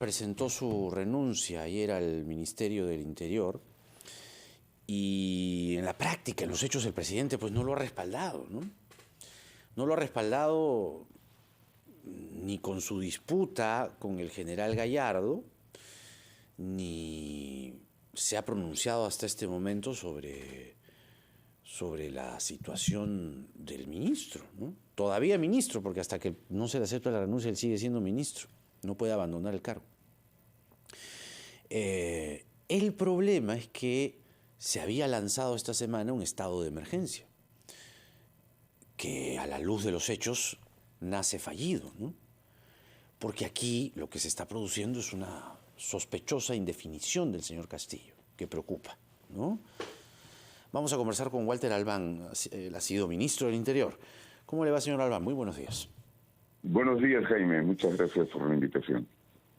presentó su renuncia ayer al Ministerio del Interior y en la práctica, en los hechos, el presidente pues no lo ha respaldado, ¿no? No lo ha respaldado ni con su disputa con el general Gallardo, ni se ha pronunciado hasta este momento sobre la situación del ministro, ¿no? Todavía ministro, porque hasta que no se le acepta la renuncia, él sigue siendo ministro, no puede abandonar el cargo. El problema es que se había lanzado esta semana un estado de emergencia, que a la luz de los hechos nace fallido, ¿no? Porque aquí lo que se está produciendo es una sospechosa indefinición del señor Castillo, que preocupa, ¿no? Vamos a conversar con Walter Albán, él ha sido ministro del Interior. ¿Cómo le va, señor Albán? Muy buenos días. Buenos días, Jaime. Muchas gracias por la invitación.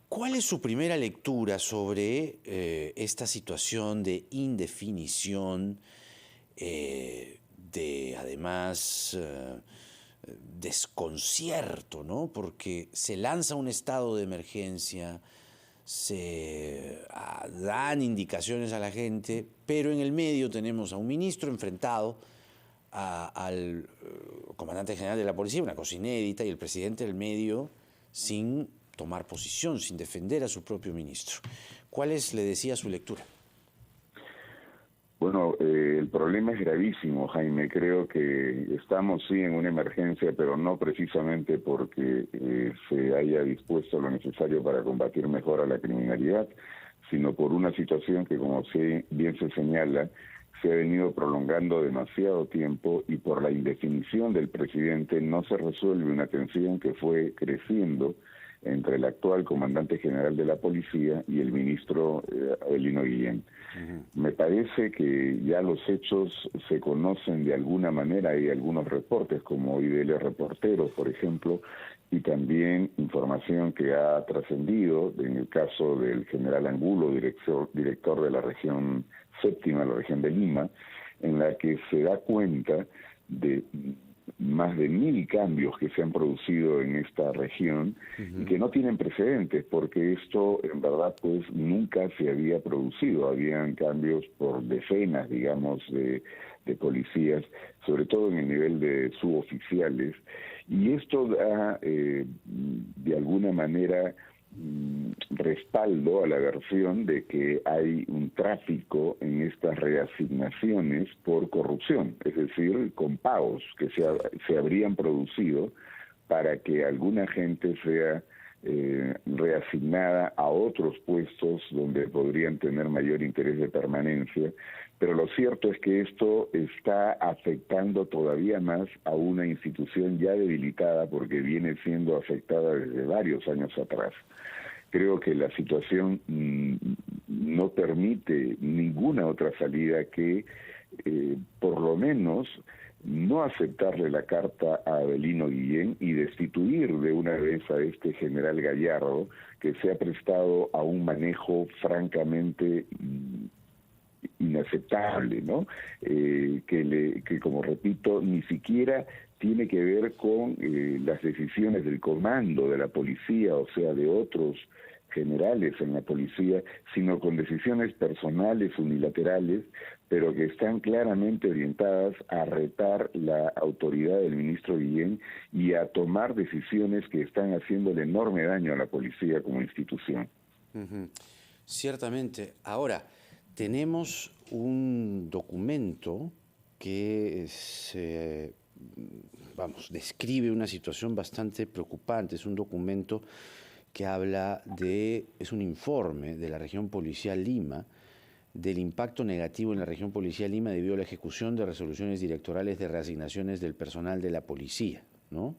¿Cuál es su primera lectura sobre esta situación de indefinición, de además desconcierto, ¿no? Porque se lanza un estado de emergencia, se dan indicaciones a la gente, pero en el medio tenemos a un ministro enfrentado al comandante general de la policía, una cosa inédita, y el presidente del medio sin tomar posición, sin defender a su propio ministro. ¿Cuál es, le decía, su lectura? Bueno, el problema es gravísimo, Jaime. Creo que estamos sí en una emergencia, pero no precisamente porque se haya dispuesto lo necesario para combatir mejor a la criminalidad, sino por una situación que, como bien se señala, se ha venido prolongando demasiado tiempo y por la indefinición del presidente no se resuelve una tensión que fue creciendo entre el actual comandante general de la policía y el ministro Avelino Guillén. Me parece que ya los hechos se conocen de alguna manera, hay algunos reportes como IDL Reporteros, por ejemplo, y también información que ha trascendido en el caso del general Angulo, director de la región séptima, la región de Lima, en la que se da cuenta de más de 1000 cambios que se han producido en esta región y que no tienen precedentes, porque esto en verdad pues nunca se había producido. Habían cambios por decenas, digamos, de policías, sobre todo en el nivel de suboficiales, y esto da de alguna manera respaldo a la versión de que hay un tráfico en estas reasignaciones por corrupción, es decir, con pagos que se habrían producido para que alguna gente sea reasignada a otros puestos donde podrían tener mayor interés de permanencia, pero lo cierto es que esto está afectando todavía más a una institución ya debilitada porque viene siendo afectada desde varios años atrás. Creo que la situación no permite ninguna otra salida que, por lo menos, no aceptarle la carta a Avelino Guillén y destituir de una vez a este general Gallardo, que se ha prestado a un manejo francamente inaceptable, ¿no? Que como repito, ni siquiera tiene que ver con las decisiones del comando de la policía, o sea, de otros generales en la policía, sino con decisiones personales, unilaterales, pero que están claramente orientadas a retar la autoridad del ministro Guillén y a tomar decisiones que están haciéndole enorme daño a la policía como institución. Ciertamente. Ahora, tenemos un documento que describe una situación bastante preocupante. Es un documento que habla es un informe de la región policial Lima, del impacto negativo en la región policial Lima debido a la ejecución de resoluciones directorales de reasignaciones del personal de la policía, ¿no?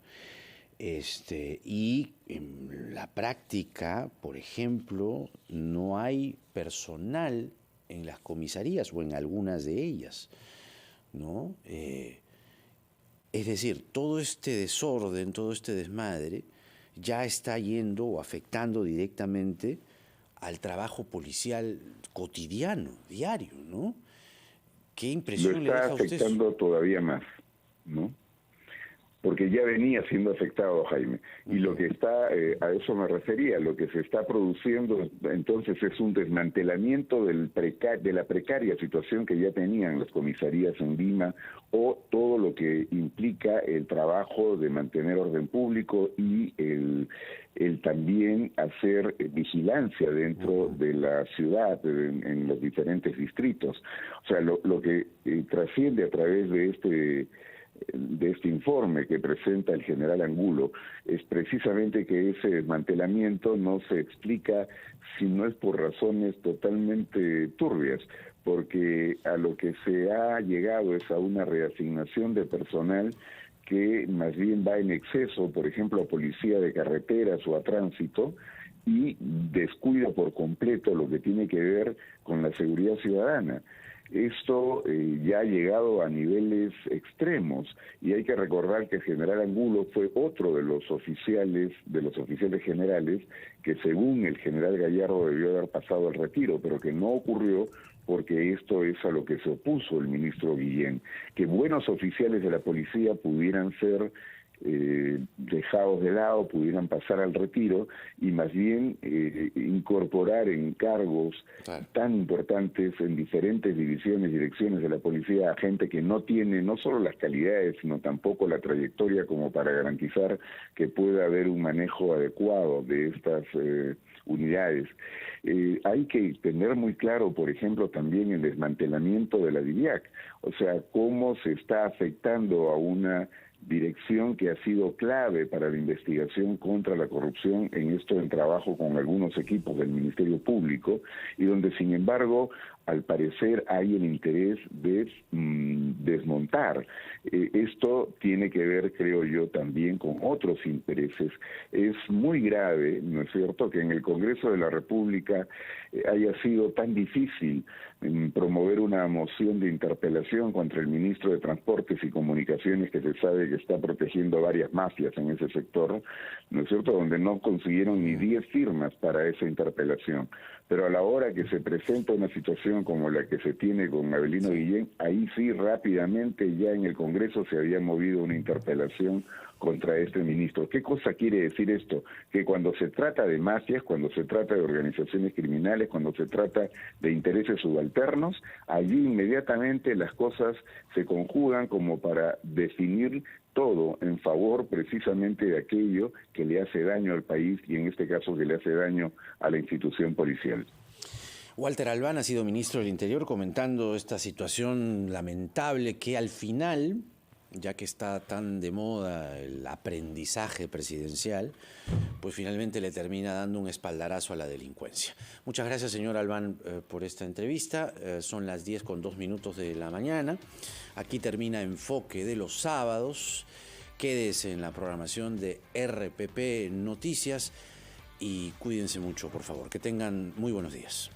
Y en la práctica, por ejemplo, no hay personal en las comisarías o en algunas de ellas, ¿no? Es decir, todo este desorden, todo este desmadre ya está yendo o afectando directamente al trabajo policial cotidiano, diario, ¿no? ¿Qué impresión le deja a usted? Lo está afectando todavía más, ¿no? porque ya venía siendo afectado, Jaime. Y lo que está, a eso me refería, lo que se está produciendo entonces es un desmantelamiento de la precaria situación que ya tenían las comisarías en Lima, o todo lo que implica el trabajo de mantener orden público y el también hacer vigilancia dentro de la ciudad, en los diferentes distritos. O sea, lo que trasciende a través de este informe que presenta el general Angulo es precisamente que ese desmantelamiento no se explica si no es por razones totalmente turbias, porque a lo que se ha llegado es a una reasignación de personal que más bien va en exceso, por ejemplo, a policía de carreteras o a tránsito, y descuida por completo lo que tiene que ver con la seguridad ciudadana. Esto ya ha llegado a niveles extremos, y hay que recordar que el general Angulo fue otro de los oficiales generales que, según el general Gallardo, debió haber pasado al retiro, pero que no ocurrió porque esto es a lo que se opuso el ministro Guillén, que buenos oficiales de la policía pudieran ser dejados de lado, pudieran pasar al retiro, y más bien incorporar en cargos tan importantes en diferentes divisiones, direcciones de la policía a gente que no tiene no solo las calidades, sino tampoco la trayectoria como para garantizar que pueda haber un manejo adecuado de estas unidades. Hay que tener muy claro, por ejemplo, también el desmantelamiento de la DIVIAC, o sea, cómo se está afectando a una dirección que ha sido clave para la investigación contra la corrupción, en esto en trabajo con algunos equipos del Ministerio Público, y donde sin embargo al parecer hay el interés de desmontar. Esto tiene que ver, creo yo, también con otros intereses. Es muy grave, ¿no es cierto?, que en el Congreso de la República haya sido tan difícil promover una moción de interpelación contra el ministro de Transportes y Comunicaciones, que se sabe que está protegiendo varias mafias en ese sector, ¿no es cierto?, donde no consiguieron ni 10 firmas para esa interpelación. Pero a la hora que se presenta una situación como la que se tiene con Avelino Guillén, ahí sí rápidamente ya en el Congreso se había movido una interpelación contra este ministro. ¿Qué cosa quiere decir esto? Que cuando se trata de mafias, cuando se trata de organizaciones criminales, cuando se trata de intereses subalternos, allí inmediatamente las cosas se conjugan como para definir todo en favor precisamente de aquello que le hace daño al país, y en este caso que le hace daño a la institución policial. Walter Albán ha sido ministro del Interior comentando esta situación lamentable que al final, ya que está tan de moda el aprendizaje presidencial, pues finalmente le termina dando un espaldarazo a la delincuencia. Muchas gracias, señor Albán, por esta entrevista. Son las 10:02 de la mañana. Aquí termina Enfoque de los sábados. Quédese en la programación de RPP Noticias y cuídense mucho, por favor. Que tengan muy buenos días.